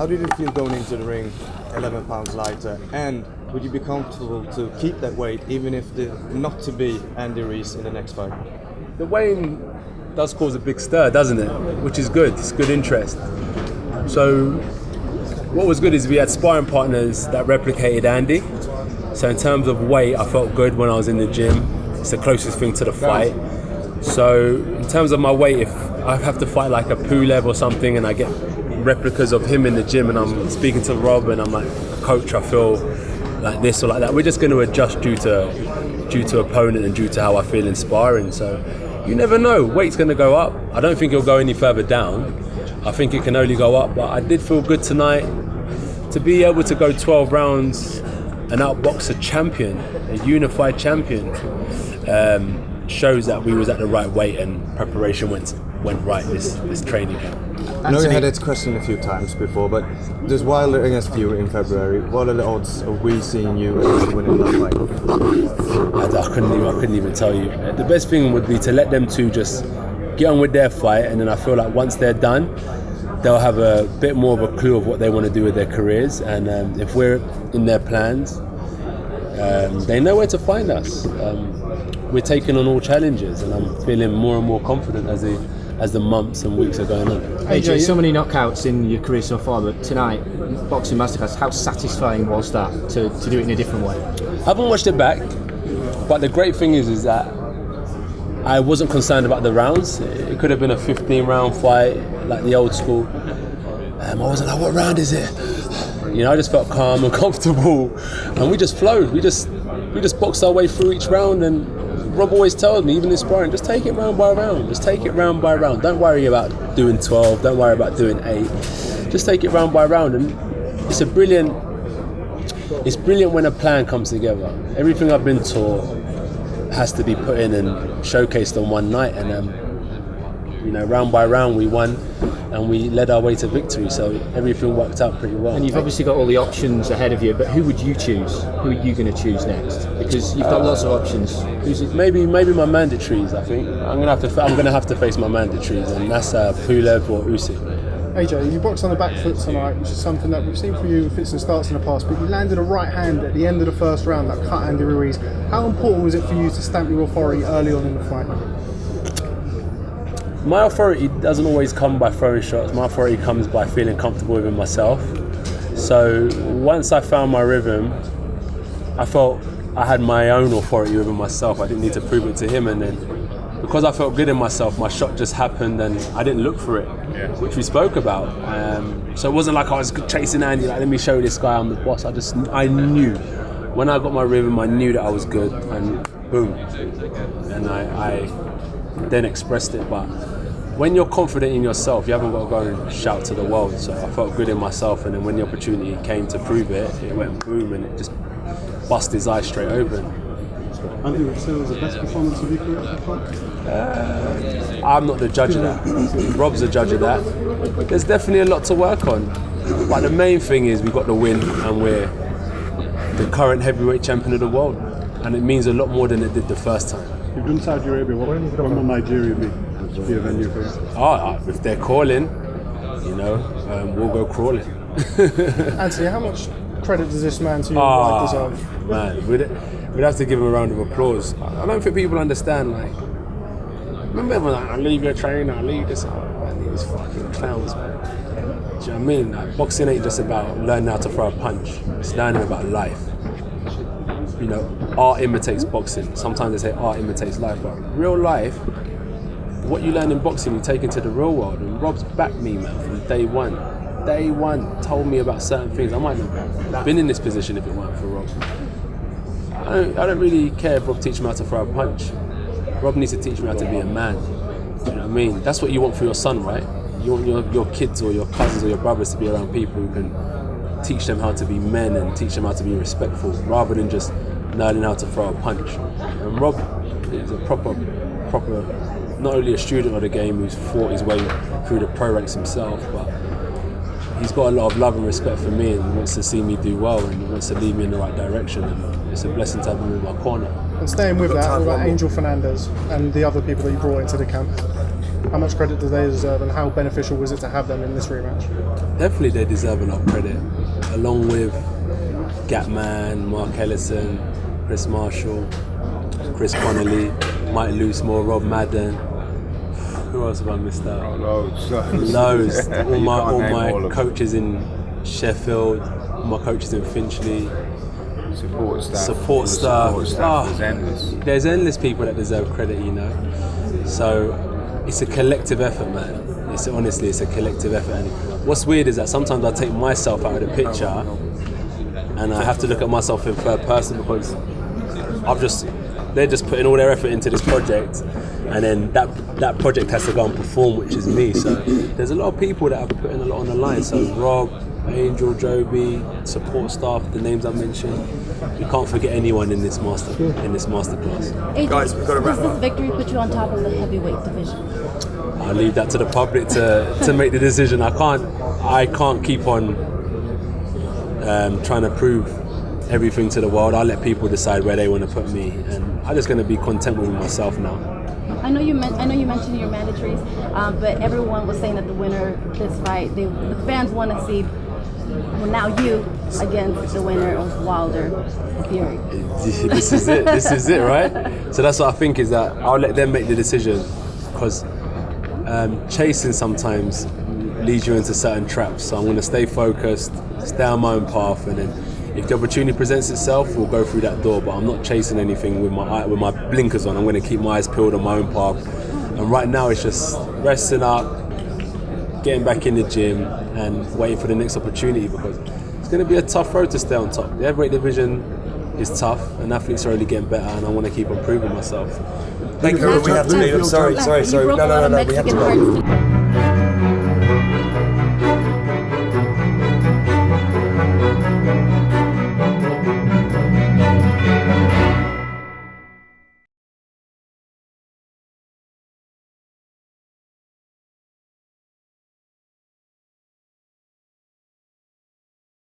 did it feel going into the ring 11 pounds lighter, and would you be comfortable to keep that weight even if not to be Andy Ruiz in the next fight? The weighing does cause a big stir, doesn't it? Which is good. It's good interest. So what was good is we had sparring partners that replicated Andy. So in terms of weight, I felt good when I was in the gym. It's the closest thing to the fight. So in terms of my weight, if I have to fight like a Pulev or something and I get replicas of him in the gym and I'm speaking to Rob and I'm like, coach, I feel like this or like that, we're just going to adjust due to opponent and due to how I feel in sparring. So you never know, weight's going to go up. I don't think it'll go any further down. I think it can only go up, but I did feel good tonight to be able to go 12 rounds and outbox a champion, a unified champion. Shows that we was at the right weight and preparation went right this training camp. I know you had that question a few times before, but there's Wilder against Fury in February. What are the odds of we seeing you winning that fight? I couldn't even tell you. The best thing would be to let them two just get on with their fight, and then I feel like once they're done, they'll have a bit more of a clue of what they want to do with their careers, and if we're in their plans, they know where to find us. We're taking on all challenges, and I'm feeling more and more confident as the months and weeks are going on. AJ, so many knockouts in your career so far, but tonight, Boxing Masterclass, how satisfying was that to do it in a different way? I haven't watched it back, but the great thing is that I wasn't concerned about the rounds. It could have been a 15-round fight, like the old school. I wasn't like, what round is it? You know, I just felt calm and comfortable, and we just flowed. We just boxed our way through each round, and Rob always tells me, even in sparring, just take it round by round. Just take it round by round. Don't worry about doing 12. Don't worry about doing 8. Just take it round by round. And it's brilliant when a plan comes together. Everything I've been taught has to be put in and showcased on one night. And round by round we won, and we led our way to victory. So everything worked out pretty well. And you've obviously got all the options ahead of you, but who would you choose? Who are you going to choose next? Because you've got lots of options. Maybe my mandatories. I think I'm gonna have to face my mandatories, and that's Pulev or Usyk. AJ, you boxed on the back foot tonight, which is something that we've seen from you in fits and starts in the past, but you landed a right hand at the end of the first round that cut Andy Ruiz. How important was it for you to stamp your authority early on in the fight? My authority doesn't always come by throwing shots. My authority comes by feeling comfortable within myself. So once I found my rhythm, I felt I had my own authority within myself. I didn't need to prove it to him, and then because I felt good in myself, my shot just happened and I didn't look for it, which we spoke about. So it wasn't like I was chasing Andy, like, let me show this guy I'm the boss. I knew. When I got my rhythm, I knew that I was good, and boom. And I then expressed it. But when you're confident in yourself, you haven't got to go and shout to the world. So I felt good in myself, and then when the opportunity came to prove it, it went boom, and it just bust his eyes straight open. Andy, would you say it was the best performance of your career at that point? I'm not the judge of that. Rob's the judge of that. There's definitely a lot to work on, but the main thing is we got the win, and we're the current heavyweight champion of the world, and it means a lot more than it did the first time. You've done Saudi Arabia. When will Nigeria be a venue for you? If they're calling, we'll go crawling. Anthony, how much credit does this man to you deserve? Man, we'd have to give him a round of applause. I don't think people understand, like, remember when I leave your trainer, I leave this, man, these fucking clowns, man. Do you know what I mean? Like, boxing ain't just about learning how to throw a punch. It's learning about life. Art imitates boxing. Sometimes they say art imitates life, but real life, what you learn in boxing, you take into the real world. And Rob's backed me, man, from day one. Day one, told me about certain things. I might not have been in this position if it weren't for Rob. I don't really care if Rob teaches me how to throw a punch. Rob needs to teach me how to be a man. You know what I mean? That's what you want for your son, right? You want your kids or your cousins or your brothers to be around people who can teach them how to be men and teach them how to be respectful, rather than just learning how to throw a punch. And Rob is a proper, not only a student of the game who's fought his way through the pro ranks himself, but he's got a lot of love and respect for me, and he wants to see me do well, and he wants to lead me in the right direction, and it's a blessing to have him in my corner. And staying with that, what about Angel Fernandez and the other people that you brought into the camp? How much credit do they deserve, and how beneficial was it to have them in this rematch? Definitely they deserve a lot of credit, along with Gatman, Mark Ellison, Chris Marshall, Chris Connolly, Mike Loosemore, Rob Madden. Who else have I missed out? Loads. All my coaches in Sheffield, all my coaches in Finchley. Support staff. There's endless. There's endless people that deserve credit, you know. So it's a collective effort, man. Honestly, it's a collective effort. And what's weird is that sometimes I take myself out of the picture, and I have to look at myself in third person because they're just putting all their effort into this project, and then that project has to go and perform, which is me. So there's a lot of people that are putting a lot on the line. So Rob, Angel, Joby, support staff, the names I mentioned. You can't forget anyone in this masterclass. Guys, we've got to wrap up. Does this victory put you on top of the heavyweight division? I'll leave that to the public to make the decision. I can't keep on trying to prove everything to the world. I'll let people decide where they want to put me, and I'm just going to be content with myself now. I know you mentioned your mandatories, but everyone was saying that the winner of this fight, the fans want to see, well, now you against the winner of Wilder Fury. This is it. This is it, right? So that's what I think, is that I'll let them make the decision, because chasing sometimes leads you into certain traps. So I'm going to stay focused, stay on my own path, and then if the opportunity presents itself, we'll go through that door. But I'm not chasing anything with my blinkers on. I'm going to keep my eyes peeled on my own path. And right now it's just resting up, getting back in the gym, and waiting for the next opportunity, because it's going to be a tough road to stay on top. The heavyweight division is tough, and athletes are only getting better, and I want to keep improving myself. Thank you. We have to leave. I'm sorry. You broke a lot of No. We have to Mexican go. hearts.